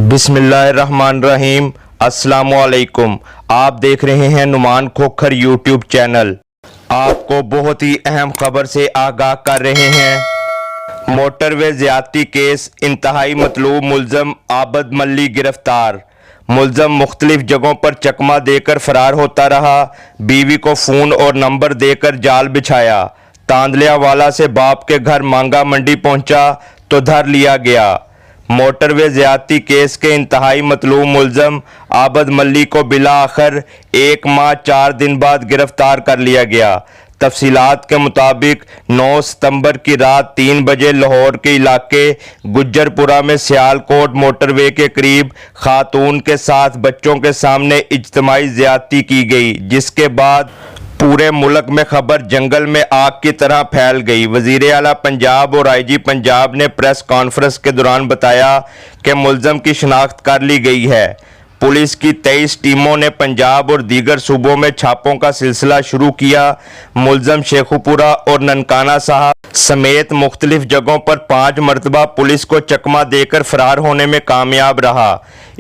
بسم اللہ الرحمن الرحیم۔ السلام علیکم۔ آپ دیکھ رہے ہیں نعمان کھوکھر یوٹیوب چینل۔ آپ کو بہت ہی اہم خبر سے آگاہ کر رہے ہیں۔ موٹروے زیادتی کیس انتہائی مطلوب ملزم عابد ملہی گرفتار۔ ملزم مختلف جگہوں پر چکمہ دے کر فرار ہوتا رہا، بیوی کو فون اور نمبر دے کر جال بچھایا، تاندلیا والا سے باپ کے گھر مانگا منڈی پہنچا تو دھر لیا گیا۔ موٹروے زیادتی کیس کے انتہائی مطلوب ملزم عابد ملہی کو بالآخر 1 ماہ 4 دن بعد گرفتار کر لیا گیا۔ تفصیلات کے مطابق 9 ستمبر کی رات 3 بجے لاہور کے علاقے گجرپورہ میں سیالکوٹ موٹروے کے قریب خاتون کے ساتھ بچوں کے سامنے اجتماعی زیادتی کی گئی، جس کے بعد پورے ملک میں خبر جنگل میں آگ کی طرح پھیل گئی۔ وزیر اعلیٰ پنجاب اور آئی جی پنجاب نے پریس کانفرنس کے دوران بتایا کہ ملزم کی شناخت کر لی گئی ہے۔ پولیس کی 23 ٹیموں نے پنجاب اور دیگر صوبوں میں چھاپوں کا سلسلہ شروع کیا۔ ملزم شیخوپورہ اور ننکانہ صاحب سمیت مختلف جگہوں پر 5 مرتبہ پولیس کو چکمہ دے کر فرار ہونے میں کامیاب رہا۔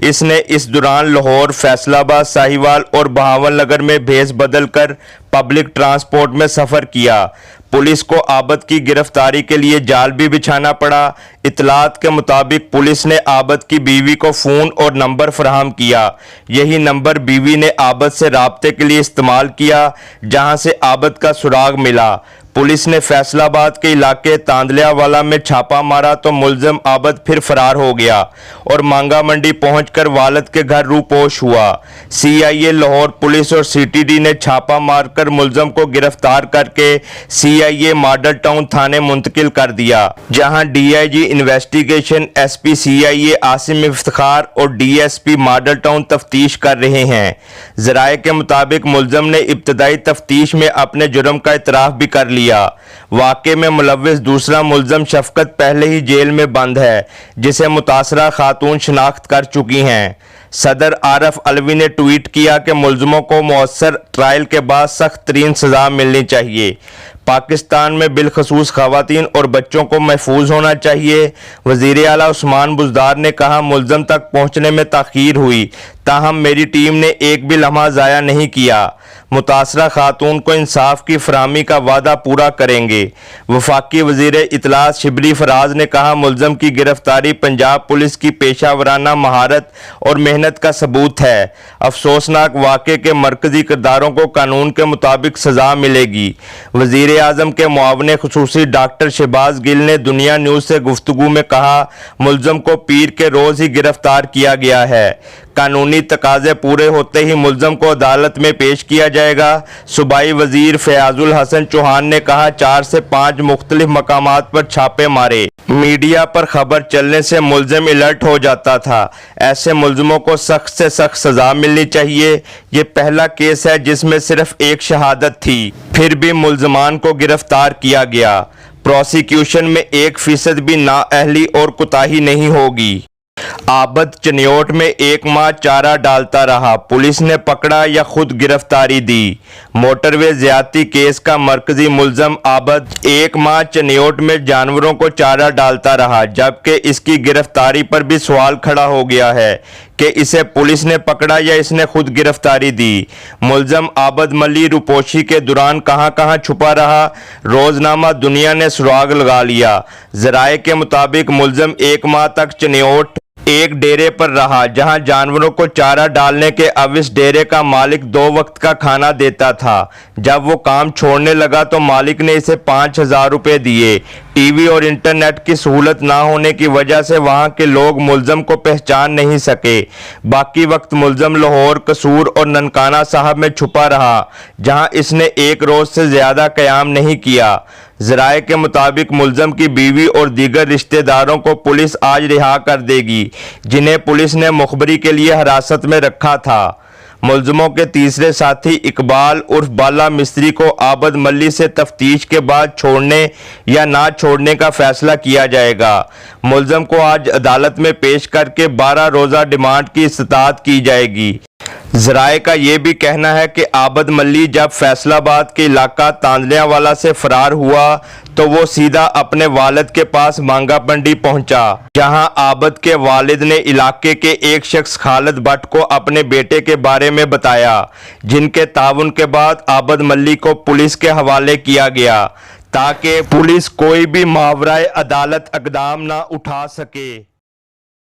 اس نے اس دوران لاہور، فیصل آباد، ساہیوال اور بہاول نگر میں بھیس بدل کر پبلک ٹرانسپورٹ میں سفر کیا۔ پولیس کو عابد کی گرفتاری کے لیے جال بھی بچھانا پڑا۔ اطلاعات کے مطابق پولیس نے عابد کی بیوی کو فون اور نمبر فراہم کیا۔ یہی نمبر بیوی نے عابد سے رابطے کے لیے استعمال کیا، جہاں سے عابد کا سراغ ملا۔ پولیس نے فیصل آباد کے علاقے تاندلیا والا میں چھاپا مارا تو ملزم عابد پھر فرار ہو گیا اور مانگا منڈی پہنچ کر والد کے گھر روپوش ہوا۔ سی آئی اے لاہور پولیس اور سی ٹی ڈی نے چھاپا مار کر ملزم کو گرفتار کر کے سی آئی اے ماڈل ٹاؤن تھانے منتقل کر دیا، جہاں D I G investigation, S P C I A Asim Iftikhar اور D S P Model Town تفتیش کر رہے ہیں۔ ذرائع کے مطابق ملزم نے ابتدائی تفتیش میں اپنے جرم کا اعتراف بھی کر لیا۔ واقع میں ملوث دوسرا ملزم شفقت پہلے ہی جیل میں بند ہے، جسے متاثرہ خاتون شناخت کر چکی ہیں۔ صدر عارف علوی نے ٹویٹ کیا کہ ملزموں کو مؤثر ٹرائل کے بعد سخت ترین سزا ملنی چاہیے۔ پاکستان میں بالخصوص خواتین اور بچوں کو محفوظ ہونا چاہیے۔ وزیر اعلیٰ عثمان بزدار نے کہا، ملزم تک پہنچنے میں تاخیر ہوئی، تاہم میری ٹیم نے ایک بھی لمحہ ضائع نہیں کیا۔ متاثرہ خاتون کو انصاف کی فراہمی کا وعدہ پورا کریں گے۔ وفاقی وزیر اطلاعات شبلی فراز نے کہا، ملزم کی گرفتاری پنجاب پولیس کی پیشہ ورانہ مہارت اور محنت کا ثبوت ہے۔ افسوسناک واقعے کے مرکزی کرداروں کو قانون کے مطابق سزا ملے گی۔ وزیر اعظم کے معاون خصوصی ڈاکٹر شہباز گل نے دنیا نیوز سے گفتگو میں کہا، ملزم کو پیر کے روز ہی گرفتار کیا گیا ہے۔ قانونی تقاضے پورے ہوتے ہی ملزم کو عدالت میں پیش کیا جائے گا۔ صوبائی وزیر فیاض الحسن چوہان نے کہا، 4 سے 5 مختلف مقامات پر چھاپے مارے۔ میڈیا پر خبر چلنے سے ملزم الرٹ ہو جاتا تھا۔ ایسے ملزموں کو سخت سے سخت سزا ملنی چاہیے۔ یہ پہلا کیس ہے جس میں صرف ایک شہادت تھی، پھر بھی ملزمان کو گرفتار کیا گیا۔ پروسیکیوشن میں 1% بھی نااہلی اور کوتاہی نہیں ہوگی۔ عابد چنیوٹ میں 1 ماہ چارہ ڈالتا رہا، پولیس نے پکڑا یا خود گرفتاری دی؟ موٹروے زیادتی کیس کا مرکزی ملزم عابد 1 ماہ چنیوٹ میں جانوروں کو چارہ ڈالتا رہا، جبکہ اس کی گرفتاری پر بھی سوال کھڑا ہو گیا ہے کہ اسے پولیس نے پکڑا یا اس نے خود گرفتاری دی۔ ملزم عابد ملہی روپوشی کے دوران کہاں کہاں چھپا رہا، روزنامہ دنیا نے سراغ لگا لیا۔ ذرائع کے مطابق ملزم 1 ماہ تک چنیوٹ ایک ڈیرے پر رہا، جہاں جانوروں کو چارہ ڈالنے کے عوض ڈیرے کا مالک 2 وقت کا کھانا دیتا تھا۔ جب وہ کام چھوڑنے لگا تو مالک نے اسے 5000 روپے دیے۔ ٹی وی اور انٹرنیٹ کی سہولت نہ ہونے کی وجہ سے وہاں کے لوگ ملزم کو پہچان نہیں سکے۔ باقی وقت ملزم لاہور، قصور اور ننکانہ صاحب میں چھپا رہا، جہاں اس نے 1 روز سے زیادہ قیام نہیں کیا۔ ذرائع کے مطابق ملزم کی بیوی اور دیگر رشتہ داروں کو پولیس آج رہا کر دے گی، جنہیں پولیس نے مخبری کے لیے حراست میں رکھا تھا۔ ملزموں کے تیسرے ساتھی اقبال عرف بالا مستری کو عابد ملہی سے تفتیش کے بعد چھوڑنے یا نہ چھوڑنے کا فیصلہ کیا جائے گا۔ ملزم کو آج عدالت میں پیش کر کے 12 روزہ ڈیمانڈ کی استطاعت کی جائے گی۔ ذرائع کا یہ بھی کہنا ہے کہ عابد ملہی جب فیصل آباد کے علاقہ تاندلیاں والا سے فرار ہوا تو وہ سیدھا اپنے والد کے پاس مانگا پنڈی پہنچا، جہاں عابد کے والد نے علاقے کے ایک شخص خالد بٹ کو اپنے بیٹے کے بارے میں بتایا، جن کے تعاون کے بعد عابد ملہی کو پولیس کے حوالے کیا گیا تاکہ پولیس کوئی بھی ماورائے عدالت اقدام نہ اٹھا سکے۔